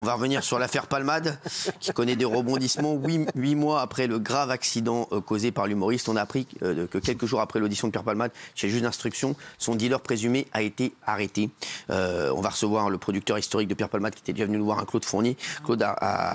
On va revenir sur l'affaire Palmade, qui connaît des rebondissements. 8 mois après le grave accident causé par l'humoriste, on a appris que quelques jours après l'audition de Pierre Palmade, chez le juge d'instruction, son dealer présumé a été arrêté. On va recevoir le producteur historique de Pierre Palmade, qui était déjà venu nous voir, Claude Fournier. Claude a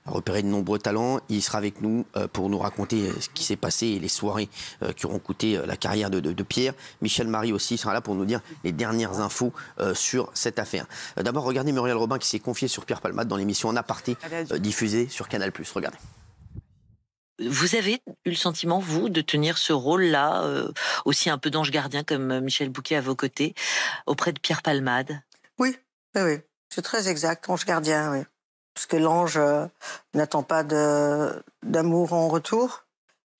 repéré de nombreux talents. Il sera avec nous pour nous raconter ce qui s'est passé et les soirées qui auront coûté la carrière de Pierre. Michel Marie aussi sera là pour nous dire les dernières infos sur cette affaire. D'abord, regardez Muriel Robin qui s'est confiée sur Pierre Palmade dans l'émission En Aparté, diffusée sur Canal+. Regardez. Vous avez eu le sentiment, vous, de tenir ce rôle-là, aussi un peu d'ange gardien comme Michel Bouquet à vos côtés, auprès de Pierre Palmade? Oui. C'est très exact, ange gardien, oui. Parce que l'ange n'attend pas d'amour en retour,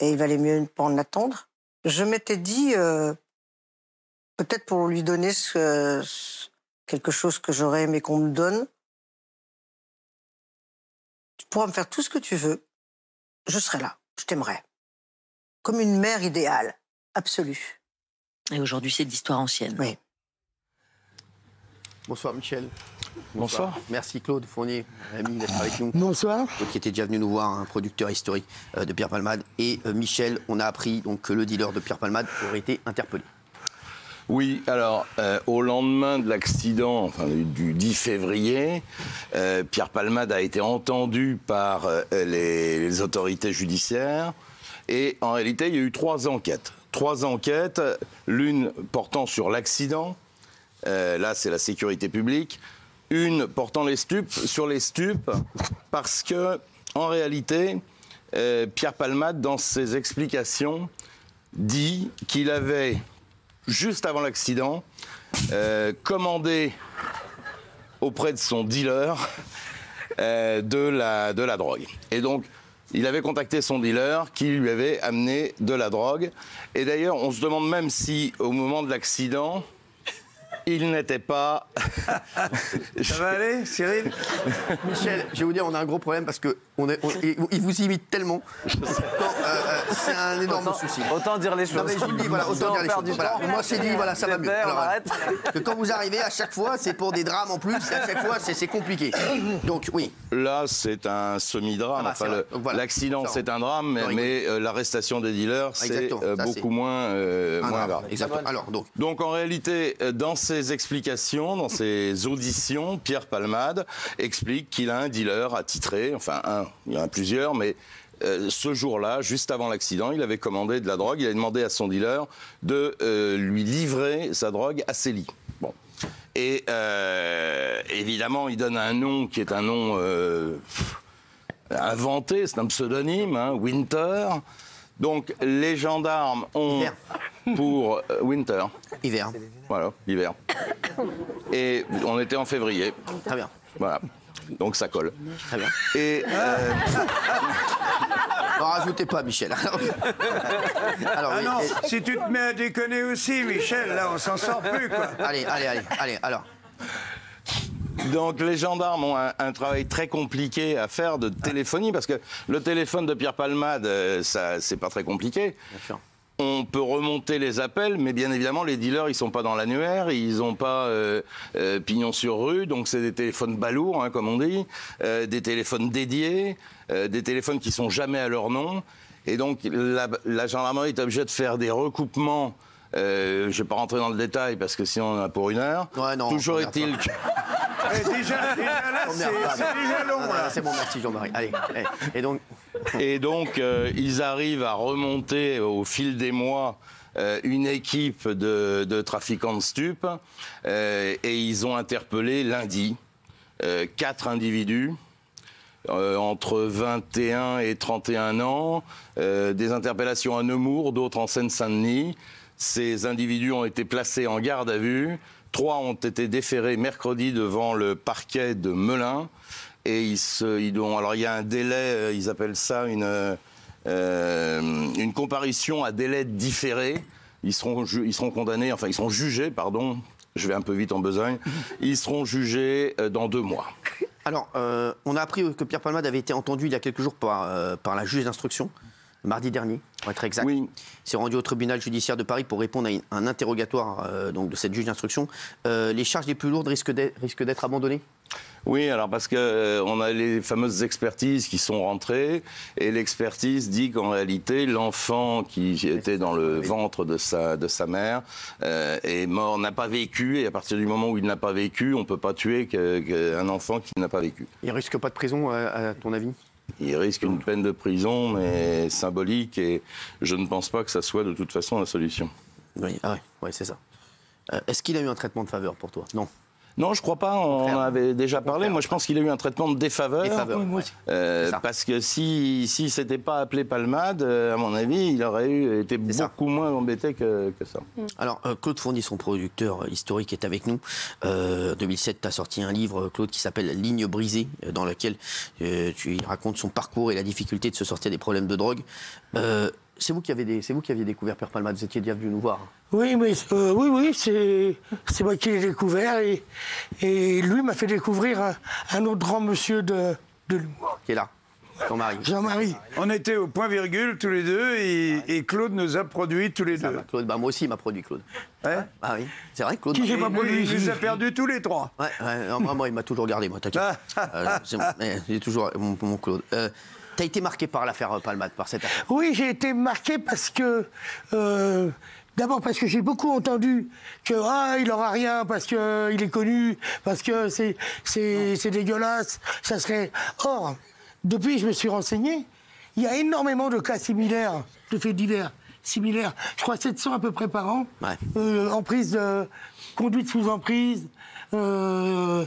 et il valait mieux ne pas en attendre. Je m'étais dit, peut-être pour lui donner quelque chose que j'aurais aimé qu'on me donne, tu pourras me faire tout ce que tu veux, je serai là, je t'aimerai. Comme une mère idéale, absolue. Et aujourd'hui, c'est d'histoire ancienne. Oui. Bonsoir Michel. Bonsoir. Merci Claude Fournier, ami, d'être avec nous. Bonsoir. Claude qui était déjà venu nous voir, un producteur historique de Pierre Palmade. Et Michel, on a appris donc, que le dealer de Pierre Palmade aurait été interpellé. Oui, alors, au lendemain de l'accident, enfin, du 10 février, Pierre Palmade a été entendu par les autorités judiciaires. Et en réalité, il y a eu 3 enquêtes. 3 enquêtes, l'une portant sur l'accident, là c'est la sécurité publique, une portant sur les stupes, parce que, en réalité, Pierre Palmade, dans ses explications, dit qu'il avait, juste avant l'accident, commandé auprès de son dealer de la drogue. Et donc, il avait contacté son dealer qui lui avait amené de la drogue. Et d'ailleurs, on se demande même si, au moment de l'accident, il n'était pas... Ça va aller, Cyril? Michel, je vais vous dire, on a un gros problème parce que il vous imite tellement. C'est un énorme souci. Autant dire les choses. Non mais je vous le dis, voilà, autant dire les choses. Voilà. Moi, c'est dit, voilà, ça va mieux. Alors, que quand vous arrivez, à chaque fois, c'est pour des drames en plus. À chaque fois, c'est compliqué. Donc, oui. Là, c'est un semi-drame. Enfin, l'accident, c'est un drame, mais l'arrestation des dealers, c'est beaucoup moins grave. Exactement. Alors, donc, en réalité, dans ses explications, dans ses auditions, Pierre Palmade explique qu'il a un dealer attitré, enfin il y en a plusieurs, mais ce jour-là, juste avant l'accident, il avait commandé de la drogue, il a demandé à son dealer de lui livrer sa drogue à ses lits. Bon. Et évidemment, il donne un nom qui est un nom inventé, c'est un pseudonyme, hein, Winter. Donc, les gendarmes ont pour Winter. Hiver. Voilà, l'hiver. Et on était en février. Très bien. Voilà. Donc, ça colle. Très bien. Et... Non, rajoutez pas, Michel. Alors, ah non, si tu te mets à déconner aussi, Michel, là, on s'en sort plus, quoi. Allez, alors. Donc les gendarmes ont un travail très compliqué à faire de téléphonie, parce que le téléphone de Pierre Palmade, ça, c'est pas très compliqué. Bien sûr. On peut remonter les appels, mais bien évidemment, les dealers, ils sont pas dans l'annuaire, ils ont pas pignon sur rue, donc c'est des téléphones balourds, hein, comme on dit, des téléphones dédiés, des téléphones qui sont jamais à leur nom. Et donc, la gendarmerie est obligée de faire des recoupements. Je vais pas rentrer dans le détail, parce que sinon on en a pour 1 heure. Ouais, non, toujours est-il que... Déjà là, c'est déjà long, là. C'est bon, merci Jean-Marie. Allez. Et donc, ils arrivent à remonter au fil des mois une équipe de trafiquants de stupes et ils ont interpellé lundi 4 individus entre 21 et 31 ans, des interpellations à Nemours, d'autres en Seine-Saint-Denis. Ces individus ont été placés en garde à vue. 3 ont été déférés mercredi devant le parquet de Melun. Et alors il y a un délai, ils appellent ça une comparution à délai différé. Ils seront condamnés, enfin ils seront jugés, pardon. Je vais un peu vite en besogne. Ils seront jugés dans 2 mois. Alors, on a appris que Pierre Palmade avait été entendu il y a quelques jours par la juge d'instruction. Mardi dernier, pour être exact. Oui. Il s'est rendu au tribunal judiciaire de Paris pour répondre à un interrogatoire donc de cette juge d'instruction. Les charges les plus lourdes risquent d'être abandonnées ? Oui, alors parce que on a les fameuses expertises qui sont rentrées et l'expertise dit qu'en réalité l'enfant qui était dans le ventre de sa mère est mort, n'a pas vécu, et à partir du moment où il n'a pas vécu, on peut pas tuer un enfant qui n'a pas vécu. Il risque pas de prison, à ton avis? Il risque une peine de prison, mais symbolique, et je ne pense pas que ça soit de toute façon la solution. Oui, ah ouais, c'est ça. Est-ce qu'il a eu un traitement de faveur pour toi? Non. Non, je crois pas. On en avait déjà parlé. Moi, je pense qu'il a eu un traitement de défaveur. Parce que si s'était pas appelé palmade, à mon avis, il aurait été beaucoup moins embêté que ça. Alors, Claude Fourny, son producteur historique, est avec nous. En 2007, tu as sorti un livre, Claude, qui s'appelle Ligne brisée, dans lequel tu racontes son parcours et la difficulté de se sortir des problèmes de drogue. C'est vous qui aviez découvert Pierre Palmade, vous étiez déjà venu nous voir. Oui, mais oui, c'est moi qui l'ai découvert, et lui m'a fait découvrir un autre grand monsieur de l'humour. Qui est là, Jean-Marie. Jean-Marie. On était au point virgule tous les deux et Claude nous a produits tous les deux. Claude, moi aussi, il m'a produit, Claude. Ouais. Ah oui, c'est vrai, Claude. Qui j'ai pas produit. Il nous a perdus tous les trois. Ouais, non, moi, il m'a toujours gardé, moi, t'inquiète. J'ai toujours mon Claude. T'as été marqué par l'affaire Palmade, par cette affaire? Oui, j'ai été marqué parce que... D'abord parce que j'ai beaucoup entendu que il aura rien parce qu'il est connu, parce que c'est dégueulasse, ça serait... Or, depuis je me suis renseigné, il y a énormément de cas similaires, de faits divers similaires. Je crois 700 à peu près par an, emprise, conduite sous emprise, alcool.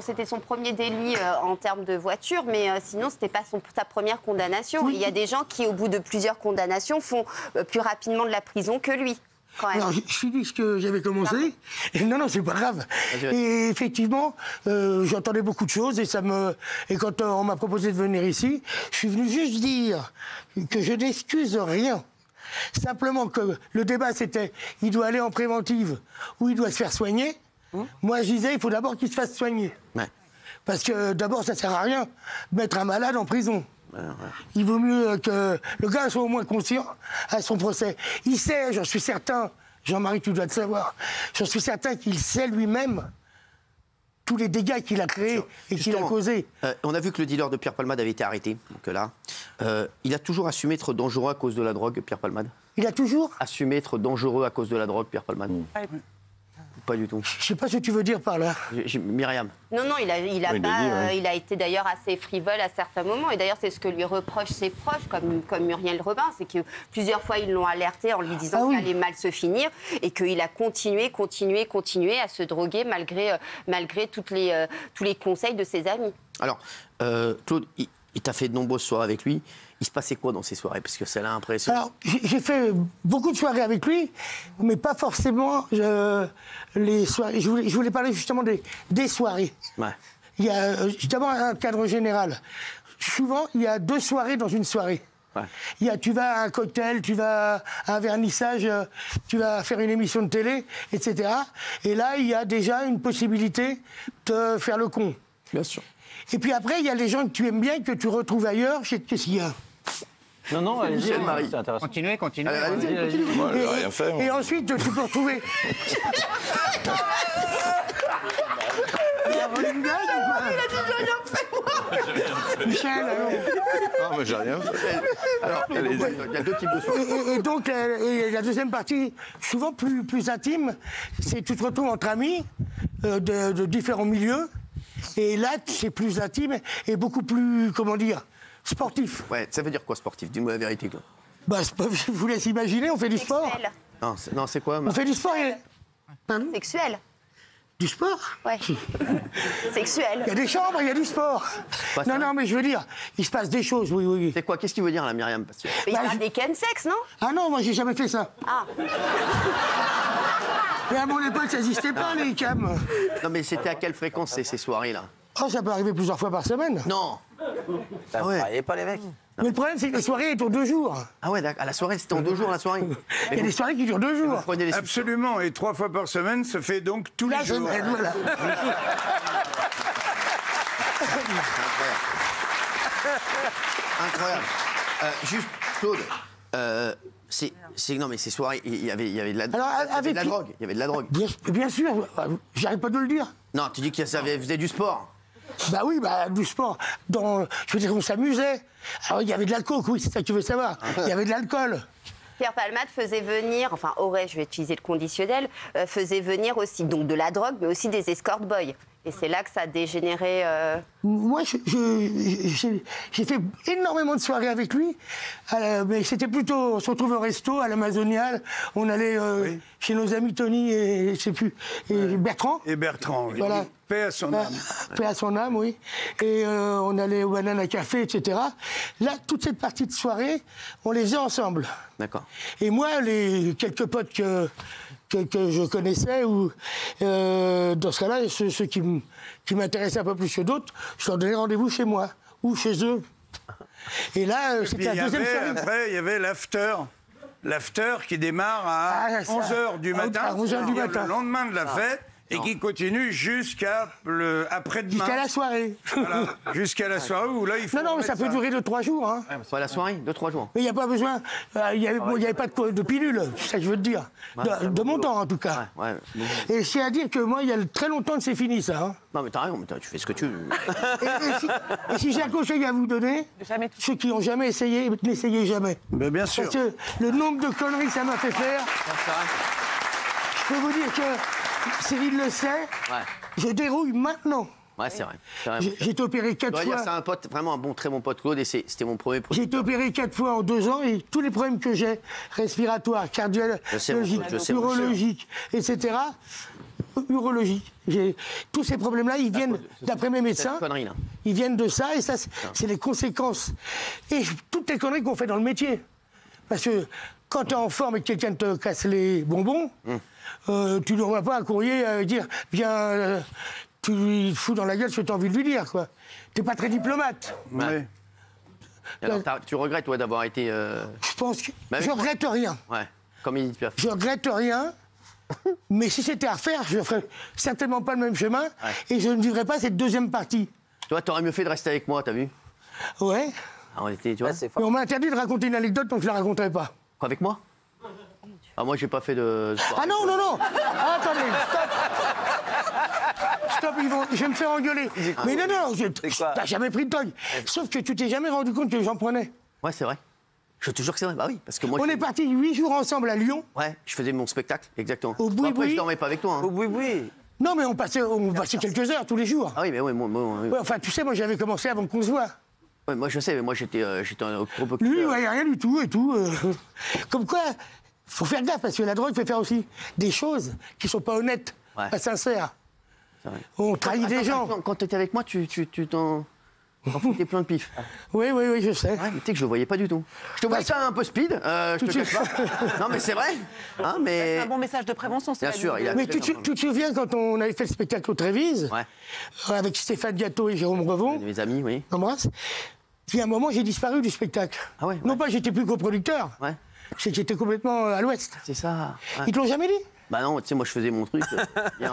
C'était son premier délit en termes de voiture, mais sinon, c'était pas sa première condamnation. Oui. Il y a des gens qui, au bout de plusieurs condamnations, font plus rapidement de la prison que lui. Alors, je finis ce que j'avais commencé. Non, c'est pas grave. Et effectivement, j'entendais beaucoup de choses, et quand on m'a proposé de venir ici, je suis venu juste dire que je n'excuse rien. Simplement que le débat, c'était il doit aller en préventive ou il doit se faire soigner. Moi, je disais, il faut d'abord qu'il se fasse soigner. Ouais. Parce que d'abord, ça sert à rien de mettre un malade en prison. Ouais. Il vaut mieux que le gars soit au moins conscient à son procès. Il sait, j'en suis certain, Jean-Marie, tu dois le savoir, j'en suis certain qu'il sait lui-même tous les dégâts qu'il a créés et qu'il a causés. On a vu que le dealer de Pierre Palmade avait été arrêté. Donc là, il a toujours assumé être dangereux à cause de la drogue, Pierre Palmade? Il a toujours assumé être dangereux à cause de la drogue, Pierre Palmade? Pas du tout. Je sais pas ce que tu veux dire par là. Myriam. Non, il a été d'ailleurs assez frivole à certains moments. Et d'ailleurs, c'est ce que lui reprochent ses proches, comme Muriel Robin. C'est que plusieurs fois, ils l'ont alerté en lui disant qu'il allait mal se finir. Et qu'il a continué à se droguer malgré tous les conseils de ses amis. Alors, Claude, il t'a fait de nombreuses soirées avec lui. Il se passait quoi dans ces soirées? Parce que ça l'a impressionné. Alors, j'ai fait beaucoup de soirées avec lui, mais pas forcément les soirées. Je voulais parler justement des soirées. Ouais. Il y a d'abord un cadre général. Souvent, il y a 2 soirées dans une soirée. Ouais. Tu vas à un cocktail, tu vas à un vernissage, tu vas faire une émission de télé, etc. Et là, il y a déjà une possibilité de faire le con. Bien sûr. Et puis après, il y a les gens que tu aimes bien, que tu retrouves ailleurs. Qu'est-ce qu'il y a? Non, allez-y, c'est intéressant. Continuez. Allez-y. Moi, j'ai rien fait. Et ensuite, tu peux retrouver... Il a dit rien fait, moi. Michel, alors... Non, mais j'ai rien fait. Alors, il y a 2 types de soirées. Et donc, la deuxième partie, souvent plus intime, c'est tu te retrouves entre amis de différents milieux. Et là, c'est plus intime et beaucoup plus, sportif. Ouais, ça veut dire quoi, sportif? Dis-moi la vérité, quoi. Je vous laisse imaginer, on fait du sport. Non, c'est quoi? On fait du sport et... Sexuel. Du sport? Ouais. Sexuel. Il y a des chambres, il y a du sport. Non, mais je veux dire, il se passe des choses, oui. C'est quoi? Qu'est-ce qu'il veut dire, là, Myriam? Mais il parle des chemsex, non? Ah non, moi, j'ai jamais fait ça. Ah. Mais à mon époque, ça n'existait pas, les cams. Non, mais c'était à quelle fréquence, ces soirées-là? Oh, ça peut arriver plusieurs fois par semaine. Non. Ça ne travaillait pas les mecs. Mais le problème, c'est que la soirée est en 2 jours. Ah ouais, d'accord. La soirée, c'était en 2 jours, la soirée. Il y a des soirées qui durent 2 jours. Absolument. Et 3 fois par semaine, ça fait donc tous les jours. Voilà. Incroyable. Juste, Claude, Non, mais ces soirées, il y avait de la Alors, drogue. Il y avait de la drogue. Bien sûr, j'arrête pas de le dire. Non, tu dis que ça faisait du sport. Bah oui, du sport. Je veux dire, on s'amusait. Alors, il y avait de l'alcool, oui, c'est ça que tu veux savoir. Il y avait de l'alcool. Pierre Palmade faisait venir, enfin aurait, je vais utiliser le conditionnel, faisait venir aussi donc de la drogue, mais aussi des escort boys. Et c'est là que ça a dégénéré. Moi, j'ai fait énormément de soirées avec lui, mais c'était plutôt, on se retrouvait au resto, à l'Amazonial, on allait chez nos amis Tony et je sais plus, et Bertrand. Et Bertrand, oui. Voilà. Paix à son âme. Paix à son âme, oui. Et on allait au Banana Café, etc. Là, toute cette partie de soirée, on les faisait ensemble. D'accord. Et moi, les quelques potes que je connaissais, ou dans ce cas-là, ceux qui m'intéressaient un peu plus que d'autres, je leur donnais rendez-vous chez moi ou chez eux. Et là, c'était la deuxième soirée. Après, il y avait l'after. L'after qui démarre à 11h du matin. À 11h du matin. Le lendemain de la fête. Et qui continue jusqu'à après-demain. Jusqu'à la soirée. Voilà, jusqu'à la soirée où là, il faut... Non, mais ça peut durer 2-3 jours. Hein. Pas la soirée, 2-3 jours. Mais il n'y a pas besoin... Il n'y avait pas de pilule, c'est ça que je veux te dire. De mon temps, en tout cas. Ouais. Et c'est à dire que moi, il y a très longtemps que c'est fini, ça. Hein. Non, mais t'as raison, tu fais ce que tu veux. Et si j'ai un conseil à vous donner, ceux qui n'ont jamais essayé, n'essayez jamais. Mais bien sûr. Parce que le nombre de conneries que ça m'a fait faire... Je peux vous dire que... Cyril le sait, je dérouille maintenant. Ouais, c'est vrai. J'ai été opéré 4 fois. C'est un pote, vraiment un très bon pote, Claude, et c'était mon premier projet. J'ai été opéré 4 fois en 2 ans et tous les problèmes que j'ai, respiratoires, cardiologiques, urologiques, etc., urologiques. Tous ces problèmes-là, ils viennent, d'après mes médecins, ils viennent de ça, et ça, c'est les conséquences. Et toutes les conneries qu'on fait dans le métier. Parce que quand tu es en forme et que quelqu'un te casse les bonbons, tu ne vois pas un courrier dire « Viens, tu lui fous dans la gueule ce que tu as envie de lui dire. » Tu n'es pas très diplomate. Ouais. Alors, tu regrettes, toi, d'avoir été... Je pense que... je ne regrette rien. Ouais, comme il dit Pierre. Je ne regrette rien, mais si c'était à refaire, je ne ferais certainement pas le même chemin et je ne vivrais pas cette deuxième partie. Toi, tu aurais mieux fait de rester avec moi, t'as vu? Ouais. Ah, on était, tu vois. Mais on m'a interdit de raconter une anecdote, donc je ne la raconterai pas. Quoi, avec moi? Ah, moi, j'ai pas fait de... Ah non, non, non. Ah, attendez, stop, je vais me faire engueuler. Mais non, non, t'as jamais pris de drogue. Sauf que tu t'es jamais rendu compte que j'en prenais. Ouais, c'est vrai. Je te jure que c'est vrai. Bah oui, parce que moi... On est partis 8 jours ensemble à Lyon. Ouais, je faisais mon spectacle, exactement. Au boui-boui. Après, je dormais pas avec toi. Hein. Au boui-boui. Non, mais on passait quelques heures tous les jours. Ah oui, mais oui, moi... Ouais, enfin, tu sais, moi, j'avais commencé avant qu'on se voit. Ouais, moi, je sais, mais moi, j'étais trop occupé. Lui, ouais, rien du tout et tout. Comme quoi, faut faire gaffe, parce que la drogue fait faire aussi des choses qui sont pas honnêtes, pas sincères. On trahit des gens. Quand tu étais avec moi, tu t'en foutais plein de pif. Oui, je sais. Ouais, mais tu sais que je le voyais pas du tout. Je te voyais ça un peu speed, je te cache pas. Non, mais c'est vrai. Hein, mais... C'est un bon message de prévention, c'est bien sûr. Mais tu te souviens quand on avait fait le spectacle au Trévise, avec Stéphane Gâteau et Jérôme Revon, mes amis, oui. Embrasse. Puis à un moment, j'ai disparu du spectacle. Ah ouais, non pas que j'étais plus coproducteur, c'est que j'étais complètement à l'ouest. C'est ça. Ouais. Ils te l'ont jamais dit? Bah non, tu sais, moi je faisais mon truc. Bien,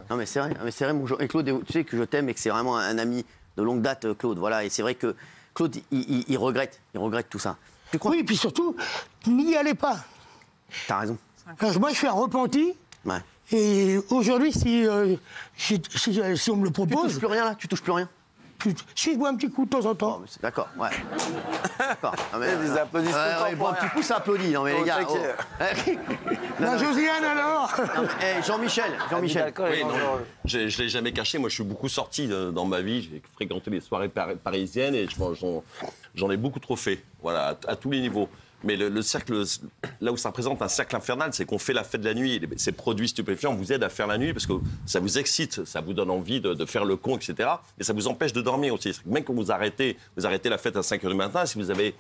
non mais c'est vrai, mon et Claude, tu sais que je t'aime et que c'est vraiment un ami de longue date, Claude. Voilà, et c'est vrai que Claude, il regrette tout ça. Tu crois? Oui, et puis surtout, n'y allez pas. T'as raison. Alors, moi, je suis un repenti. Ouais. Et aujourd'hui, si on me le propose... Tu touches plus rien là? Tu touches plus rien? Si je bois un petit coup de temps en temps. Oh, d'accord, ouais. D'accord. Des applaudissements. Bon, un petit coup, ça applaudit. Non, mais les gars. La Josiane, alors Jean-Michel. Oui, non, je ne l'ai jamais caché. Moi, je suis beaucoup sorti dans ma vie. J'ai fréquenté les soirées parisiennes et j'en ai beaucoup trop fait. Voilà, à tous les niveaux. Mais le cercle, là où ça représente un cercle infernal, c'est qu'on fait la fête de la nuit. Ces produits stupéfiants vous aident à faire la nuit parce que ça vous excite, ça vous donne envie de faire le con, etc. Et ça vous empêche de dormir aussi. Même quand vous arrêtez la fête à 5h du matin, si vous avez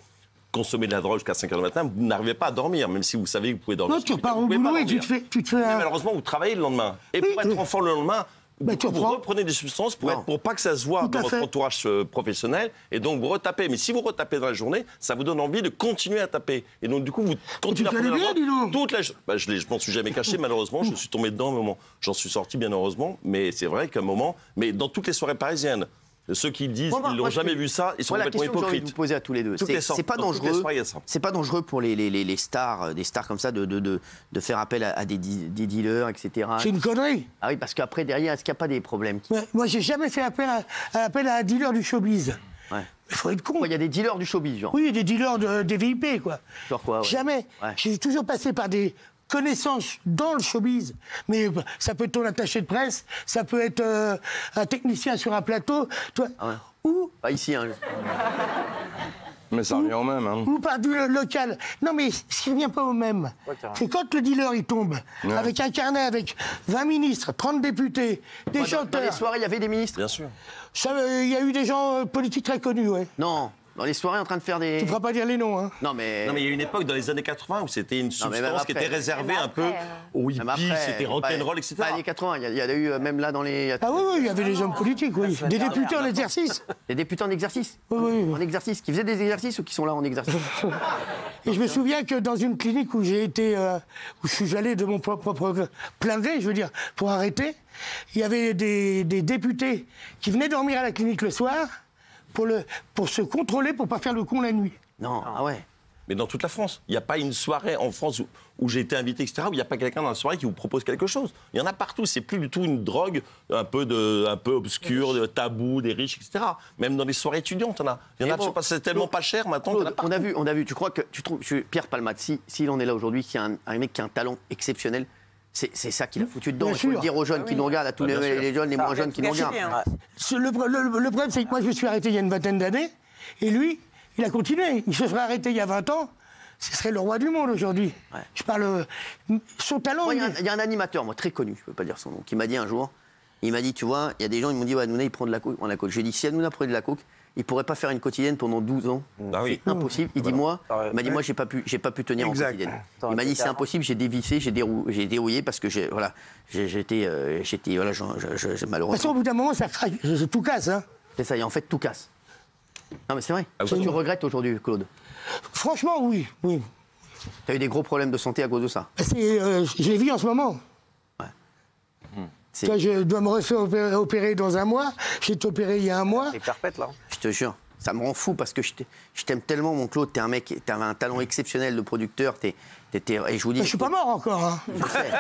consommé de la drogue jusqu'à 5h du matin, vous n'arrivez pas à dormir, même si vous savez que vous pouvez dormir. Non, tu pars au boulot et tu te fais un... Malheureusement, vous travaillez le lendemain. Et pour être en forme le lendemain... vous reprenez des substances pour pas que ça se voit dans votre entourage professionnel et donc vous retapez. Mais si vous retapez dans la journée, ça vous donne envie de continuer à taper. Et donc du coup, vous continuez à prendre la drogue toute la journée. Je m'en suis jamais caché, malheureusement. Je suis tombé dedans à un moment. J'en suis sorti, bien heureusement. Mais c'est vrai qu'à un moment... Mais dans toutes les soirées parisiennes, Ceux qui disent qu'ils n'ont jamais vu ça, ils sont complètement hypocrites. La question que j'ai envie de vous poser à tous les deux, c'est pas dangereux. C'est pas dangereux pour les stars, des stars comme ça, de faire appel à des dealers, etc. C'est une connerie. Ah oui, parce qu'après derrière, est-ce qu'il n'y a pas des problèmes? Moi, j'ai jamais fait appel à un dealer du showbiz. Ouais. Il faut être con. Il y a des dealers du showbiz, genre. Oui, des dealers des VIP, quoi. Genre quoi? Ouais. Jamais. Ouais. J'ai toujours passé par des connaissances dans le showbiz. Mais ça peut être ton attaché de presse, ça peut être un technicien sur un plateau. Toi, ou pas ici, hein. Mais ça revient au même. Hein. Ou par du local. Non, mais ce qui ne revient pas au même, c'est quand le dealer il tombe avec un carnet avec 20 ministres, 30 députés, des chanteurs. Dans les soirées, il y avait des ministres. Bien sûr. Il y a eu des gens politiques très connus, ouais. Non. Dans les soirées, en train de faire des... Tu ne feras pas dire les noms, hein. Non, mais il y a une époque dans les années 80 où c'était une substance qui était réservée un peu aux hippies, c'était rock'n'roll, etc. Pas les années 80, il y a eu même là dans les... Ah oui, il y avait des hommes politiques, oui. Des députés en exercice. Des députés en exercice? Oui. En exercice, qui faisaient des exercices ou qui sont là en exercice? Et je me souviens que dans une clinique où j'ai été, où je suis allé de mon propre plein gré, je veux dire, pour arrêter, il y avait des députés qui venaient dormir à la clinique le soir pour se contrôler, pour pas faire le con la nuit. Non, ah ouais. Mais dans toute la France, il n'y a pas une soirée en France où j'ai été invité, etc., où il n'y a pas quelqu'un dans la soirée qui vous propose quelque chose. Il y en a partout. C'est plus du tout une drogue un peu obscure, de tabou, des riches, etc. Même dans les soirées étudiantes, il y en a. C'est tellement pas cher maintenant. Claude, on a vu. Tu crois que tu trouves Pierre Palmade, s'il en est là aujourd'hui, qui a un mec qui a un talent exceptionnel, c'est ça qu'il a foutu dedans. Il faut le dire aux jeunes qui nous regardent, à tous les jeunes, les moins jeunes qui nous regardent. Le problème, c'est que moi, je me suis arrêté il y a une vingtaine d'années, et lui, il a continué. Il se serait arrêté il y a 20 ans, ce serait le roi du monde aujourd'hui. Ouais. Je parle... Son talent... Il y a un animateur, moi, très connu, je ne peux pas dire son nom, qui m'a dit un jour, il m'a dit, tu vois, il y a des gens, ils m'ont dit, ouais, Hanouna, il prend de la coke. J'ai dit, si Hanouna prenait de la coke, il pourrait pas faire une quotidienne pendant 12 ans. Ah oui. C'est impossible. Il dit, moi, il m'a dit, moi, j'ai pas pu tenir en quotidienne. Il m'a dit, c'est impossible, j'ai dévissé, j'ai dérouillé parce que j'étais malheureux. De toute façon, au bout d'un moment, ça craque, tout casse, hein. C'est ça, et en fait, tout casse. Non, mais c'est vrai. Tu regrettes aujourd'hui, Claude? Franchement, oui. Tu as eu des gros problèmes de santé à cause de ça? Je les vis en ce moment. Toi, je dois me refaire opérer dans un mois. J'ai été opéré il y a un mois. C'est perpète, là. Je te jure. Ça me rend fou parce que je t'aime tellement, mon Claude. T'es un mec, t'avais un talent exceptionnel de producteur. Et je vous dis. Je suis pas mort encore. Hein. Je sais.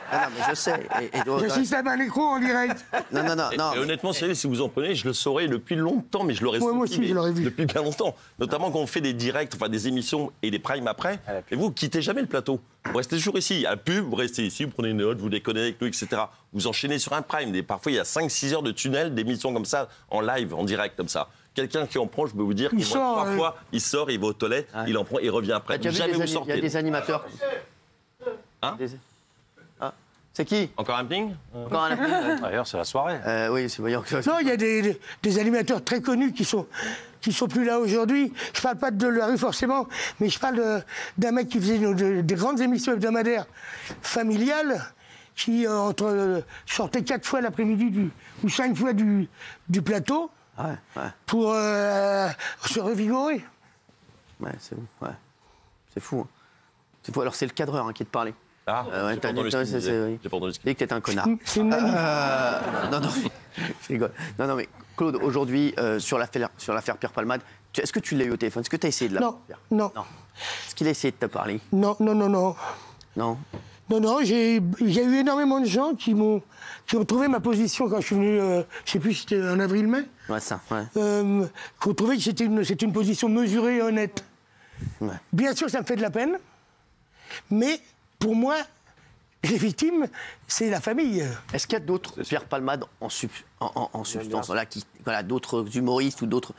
Non, mais je sais. Je suis à un écran en direct. Non. Et honnêtement, si vous en prenez, je le saurais depuis longtemps, mais je l'aurais moi aussi, je l'aurais vu. Depuis bien longtemps. Notamment quand on fait des directs, enfin des émissions et des primes après. Et vous quittez jamais le plateau. Vous restez toujours ici. À la pub, vous restez ici, vous prenez une note, vous déconnez avec nous, etc. Vous enchaînez sur un prime. Parfois, il y a 5-6 heures de tunnel, d'émissions comme ça, en live, en direct, comme ça. Quelqu'un qui en prend, je peux vous dire, parfois, il sort, il va aux toilettes, il en prend, il revient après. Jamais vous sortez. Il y a des animateurs. Hein C'est qui? Encore un ping? Encore un ping. D'ailleurs, c'est la soirée. Oui, c'est voyant. Non, il y a des animateurs très connus qui sont plus là aujourd'hui. Je parle pas de la rue forcément, mais je parle d'un mec qui faisait des grandes émissions hebdomadaires familiales, qui sortait 4 fois l'après-midi ou 5 fois du plateau pour se revigorer. Ouais, c'est fou. Ouais. C'est fou. Hein. C'est fou. Alors c'est le cadreur qui te parlait. Ah, j'ai pas entendu ce qu'il disait. J'ai pas entendu ce qu'il disait. Que t'es un connard. C'est une mamie. Non, je rigole. Non, mais Claude, aujourd'hui, sur l'affaire Pierre Palmade, est-ce que tu l'as eu au téléphone? Est-ce que tu as essayé de la Non. Est-ce qu'il a essayé de te parler? Non. Non. Non, il y a eu énormément de gens qui ont trouvé ma position quand je suis venu, je sais plus si c'était en avril-mai. Ouais, ça, ouais. Qui ont trouvé que c'était une position mesurée et honnête. Ouais. Bien sûr, ça me fait de la peine, mais pour moi, les victimes, c'est la famille. Est-ce qu'il y a d'autres Pierre Palmade en substance, d'autres humoristes ou d'autres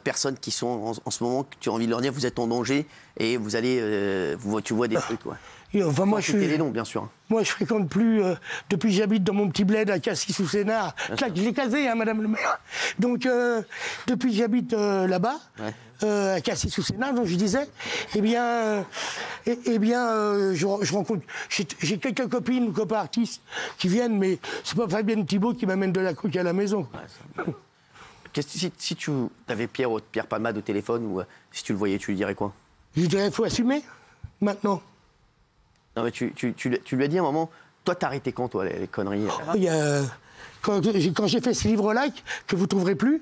personnes qui sont en ce moment, que tu as envie de leur dire, vous êtes en danger et vous allez, tu vois des trucs, ouais. Enfin, moi, les noms, bien sûr. Moi, je fréquente plus, depuis que j'habite dans mon petit bled à Cassis-sous-Sénard. Je l'ai casé, hein, madame le maire. Donc, depuis que j'habite là-bas, à Cassis-sous-Sénard, donc je disais, je rencontre... J'ai quelques copines ou copains artistes qui viennent, mais c'est pas Fabienne Thibault qui m'amène de la coke à la maison. Ouais, si tu avais Pierre Palmade au téléphone, ou si tu le voyais, tu lui dirais quoi? Je lui dirais, il faut assumer, maintenant. Non, mais tu lui as dit à un moment, toi, t'as arrêté quand, toi, les conneries? Il y a quand j'ai fait ce livre-là, que vous ne trouverez plus.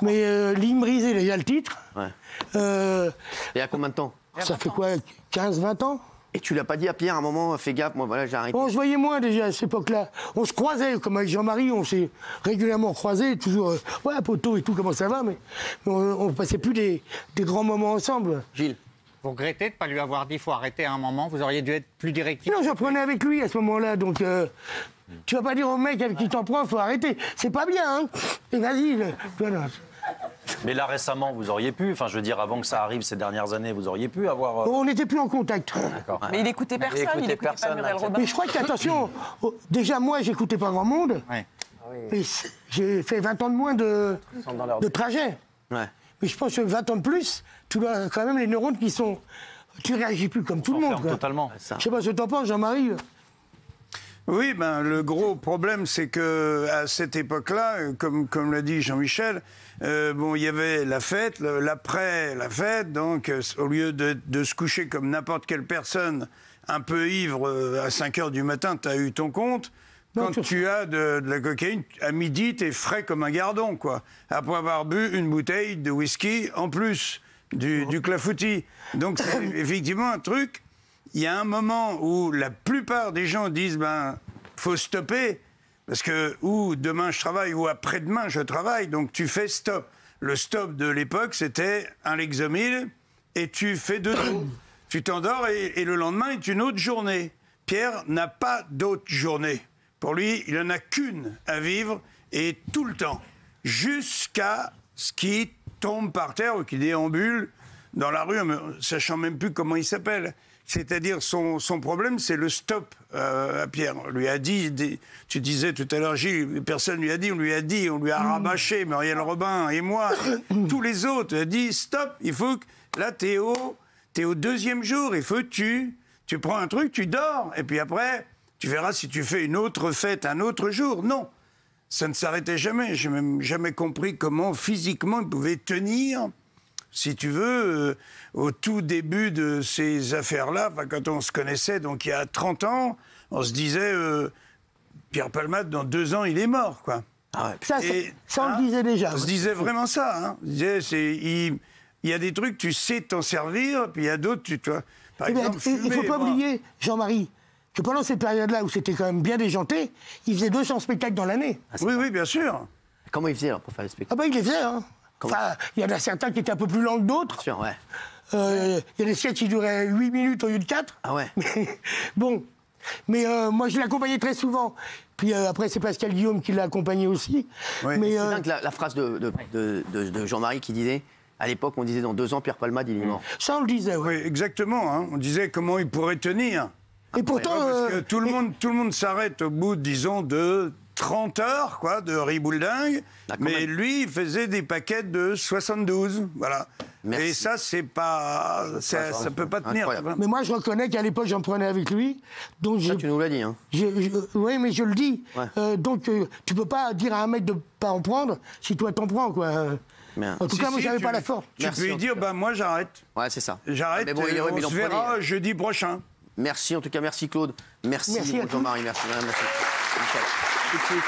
Mais Ligne brisée, il y a le titre. Ouais. Et à combien de temps? Ça fait quoi, 15-20 ans? Et tu l'as pas dit à Pierre à un moment, fais gaffe, moi voilà, j'ai arrêté. On se voyait moins déjà à cette époque-là. On se croisait, comme avec Jean-Marie, on s'est régulièrement croisés, toujours, ouais, poteau et tout, comment ça va, mais on passait plus des grands moments ensemble. Gilles. Vous regrettez de ne pas lui avoir dit faut arrêter à un moment? Vous auriez dû être plus directif. Non, j'en prenais avec lui à ce moment-là, donc tu vas pas dire au mec avec qui t'en prends, faut arrêter. C'est pas bien, hein. Et vas-y. Mais là, récemment, vous auriez pu, enfin, je veux dire, avant que ça arrive ces dernières années, vous auriez pu avoir... On n'était plus en contact. D'accord. Mais il écoutait personne, il écoutait pas Muriel Robin. Mais je crois qu'attention, déjà moi, j'écoutais pas grand monde. Ouais. Mais j'ai fait 20 ans de moins de trajet. Ouais. Mais je pense que 20 ans de plus, tu as quand même les neurones qui sont... Tu réagis plus comme tout le monde. Totalement. Je sais pas ce que t'en penses, Jean-Marie. Oui, ben, le gros problème, c'est qu'à cette époque-là, comme l'a dit Jean-Michel, bon, il y avait la fête, l'après la fête, donc au lieu de se coucher comme n'importe quelle personne, un peu ivre, à 5 h du matin, tu as eu ton compte. Quand tu as de la cocaïne, à midi, tu es frais comme un gardon, quoi. Après avoir bu une bouteille de whisky en plus du clafoutis. Donc, c'est effectivement un truc. Il y a un moment où la plupart des gens disent, ben, faut stopper, parce que ou demain je travaille, ou après-demain je travaille, donc tu fais stop. Le stop de l'époque, c'était un Lexomil, et tu fais 2 dos. Tu t'endors, et le lendemain est une autre journée. Pierre n'a pas d'autre journée. Pour lui, il n'en a qu'une à vivre, et tout le temps, jusqu'à ce qu'il tombe par terre ou qu'il déambule dans la rue, sachant même plus comment il s'appelle. C'est-à-dire, son problème, c'est le stop à Pierre. On lui a dit, tu disais tout à l'heure, Gilles, personne lui a dit, on lui a rabâché, Muriel Robin et moi, tous les autres, on a dit, stop, il faut que, là, t'es au 2e jour, il faut que tu prends un truc, tu dors, et puis après, tu verras si tu fais une autre fête un autre jour. Non, ça ne s'arrêtait jamais. J'ai même jamais compris comment, physiquement, il pouvait tenir... Si tu veux, au tout début de ces affaires-là, quand on se connaissait, donc il y a 30 ans, on se disait, Pierre Palmade, dans 2 ans, il est mort, quoi. Ah ouais. Ça, on le disait déjà. On se disait vraiment ça. Hein. On disait, il y a des trucs, tu sais t'en servir, puis il y a d'autres, tu vois. Par exemple, il ne faut pas oublier, Jean-Marie, que pendant cette période-là où c'était quand même bien déjanté, il faisait 200 spectacles dans l'année. Oui, bien sûr. Comment il faisait alors pour faire les spectacles? Ah ben, il les faisait, hein. Enfin, il y en a certains qui étaient un peu plus longs que d'autres. Sûr, ouais. Il y a des sketchs qui duraient 8 minutes au lieu de 4. Ah ouais. Bon. Mais moi, je l'accompagnais très souvent. Puis après, c'est Pascal Guillaume qui l'a accompagné aussi. Ouais. Mais, c'est dingue la phrase de Jean-Marie qui disait, à l'époque, on disait dans 2 ans, Pierre Palmade, il est mort. Ça, on le disait, oui. Exactement. Hein. On disait comment il pourrait tenir. Et pourtant... parce que tout le monde s'arrête au bout, disons, de 30 heures, quoi, de ribouledingue. Mais lui, il faisait des paquets de 72, voilà. Merci. Et ça, c'est pas... Ça peut pas tenir. Mais moi, je reconnais qu'à l'époque, j'en prenais avec lui. Donc ça, tu nous l'as dit, hein. Oui, mais je le dis. Ouais. Donc, tu peux pas dire à un mec de pas en prendre si toi, t'en prends, quoi. En tout cas, moi, j'avais pas la force. Tu peux lui dire, bah, moi, j'arrête. Ouais, c'est ça. J'arrête, mais bon, on se verra jeudi prochain. Merci, en tout cas, merci Claude. Merci Jean-Marie, merci. Michel. Tout de suite.